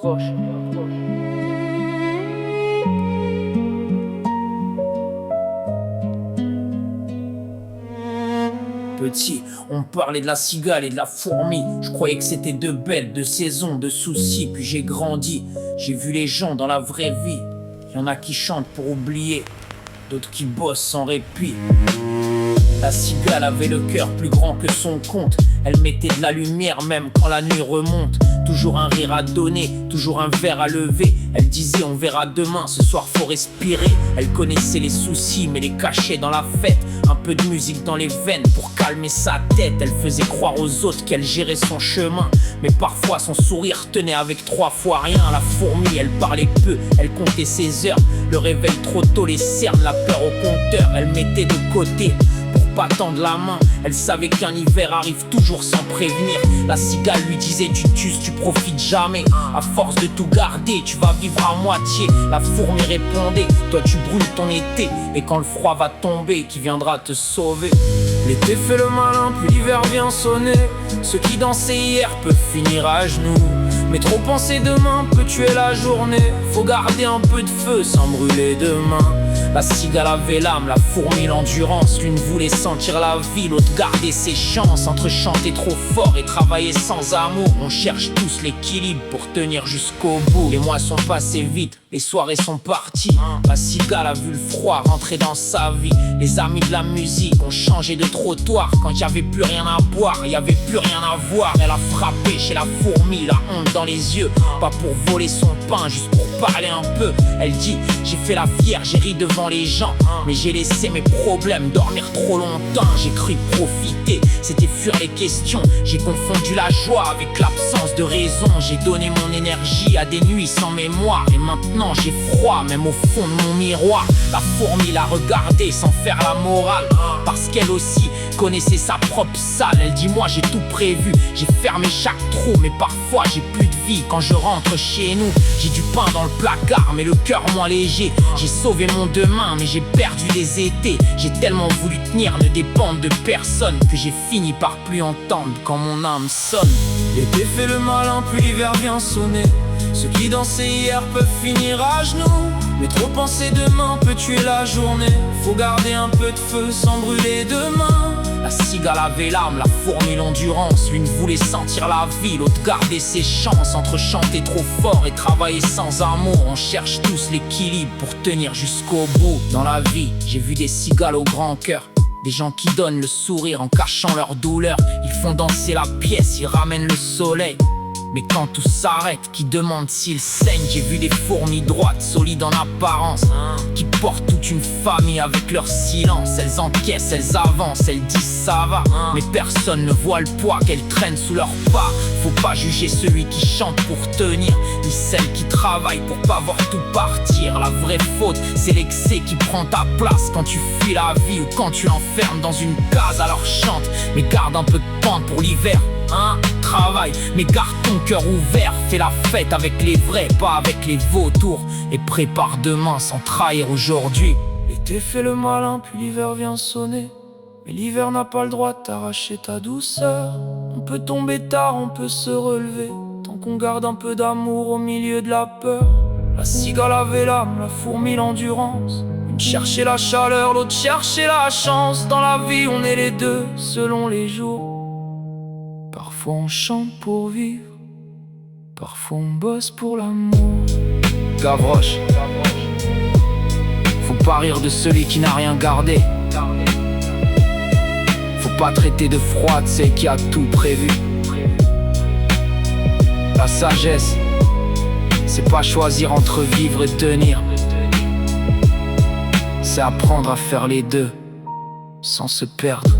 Petit, on me parlait de la cigale et de la fourmi. Je croyais que c'était deux bêtes, de saisons, de soucis. Puis j'ai grandi, j'ai vu les gens dans la vraie vie. Y'en a qui chantent pour oublier, d'autres qui bossent sans répit. La cigale avait le cœur plus grand que son compte. Elle mettait de la lumière même quand la nuit remonte. Toujours un rire à donner, toujours un verre à lever. Elle disait on verra demain, ce soir faut respirer. Elle connaissait les soucis mais les cachait dans la fête. Un peu de musique dans les veines pour calmer sa tête. Elle faisait croire aux autres qu'elle gérait son chemin, mais parfois son sourire tenait avec 3 fois rien. La fourmi, elle parlait peu, elle comptait ses heures. Le réveil trop tôt, les cernes, la peur au compteur. Elle mettait de côté pour pas tendre la main. Elle savait qu'un hiver arrive toujours sans prévenir. La cigale lui disait tu t'uses, tu profites jamais. À force de tout garder, tu vas vivre à moitié. La fourmi répondait, toi tu brûles ton été. Et quand le froid va tomber, qui viendra te sauver? L'été fait le malin, puis l'hiver vient sonner. Ceux qui dansaient hier peuvent finir à genoux, mais trop penser demain peut tuer la journée. Faut garder un peu de feu sans brûler demain. La cigale avait l'âme, la fourmi l'endurance. L'une voulait sentir la vie, l'autre garder ses chances. Entre chanter trop fort et travailler sans amour, on cherche tous l'équilibre pour tenir jusqu'au bout. Les mois sont passés vite, les soirées sont parties. La cigale a vu le froid rentrer dans sa vie. Les amis de la musique ont changé de trottoir. Quand y avait plus rien à boire, y avait plus rien à voir. Elle a frappé chez la fourmi, la honte dans les yeux. Pas pour voler son pain, juste pour parler un peu. Elle dit, j'ai fait la fière, j'ai ri devant les gens, mais j'ai laissé mes problèmes dormir trop longtemps. J'ai cru profiter, c'était fuir les questions. J'ai confondu la joie avec l'absence de raison. J'ai donné mon énergie à des nuits sans mémoire. Et maintenant j'ai froid, même au fond de mon miroir. La fourmi l'a regardée sans faire la morale, parce qu'elle aussi connaissait sa propre salle. Elle dit moi j'ai tout prévu, j'ai fermé chaque trou, mais parfois j'ai plus de vie quand je rentre chez nous. J'ai du pain dans le placard, mais le cœur moins léger. J'ai sauvé mon demain, mais j'ai perdu les étés. J'ai tellement voulu tenir, ne dépendre de personne, que j'ai fini par plus entendre quand mon âme sonne. L'été fait le malin, puis l'hiver vient sonner. Ceux qui dansaient hier peuvent finir à genoux, mais trop penser demain peut tuer la journée. Faut garder un peu de feu sans brûler demain. La cigale avait l'âme, la fourmi l'endurance. L'une voulait sentir la vie, l'autre garder ses chances. Entre chanter trop fort et travailler sans amour, on cherche tous l'équilibre pour tenir jusqu'au bout. Dans la vie, j'ai vu des cigales au grand cœur, des gens qui donnent le sourire en cachant leur douleur. Ils font danser la pièce, ils ramènent le soleil. Mais quand tout s'arrête, qui demande s'il saigne? J'ai vu des fourmis droites, solides en apparence, qui portent toute une famille avec leur silence. Elles encaissent, elles avancent, elles disent ça va, mais personne ne voit le poids qu'elles traînent sous leurs pas. Faut pas juger celui qui chante pour tenir, ni celle qui travaille pour pas voir tout partir. La vraie faute, c'est l'excès qui prend ta place quand tu fuis la vie ou quand tu l'enfermes dans une case. Alors chante, mais garde un peu de pain pour l'hiver. Travaille, mais garde ton cœur ouvert. Fais la fête avec les vrais, pas avec les vautours. Et prépare demain sans trahir aujourd'hui. L'été fait le malin, puis l'hiver vient sonner. Mais l'hiver n'a pas le droit de t'arracher ta douceur. On peut tomber tard, on peut se relever, tant qu'on garde un peu d'amour au milieu de la peur. La cigale avait l'âme, la fourmi l'endurance. Une cherchait la chaleur, l'autre cherchait la chance. Dans la vie on est les deux, selon les jours. Parfois on chante pour vivre, parfois on bosse pour l'amour. Gavroche, faut pas rire de celui qui n'a rien gardé. Faut pas traiter de froide celle qui a tout prévu. La sagesse, c'est pas choisir entre vivre et tenir, c'est apprendre à faire les deux sans se perdre.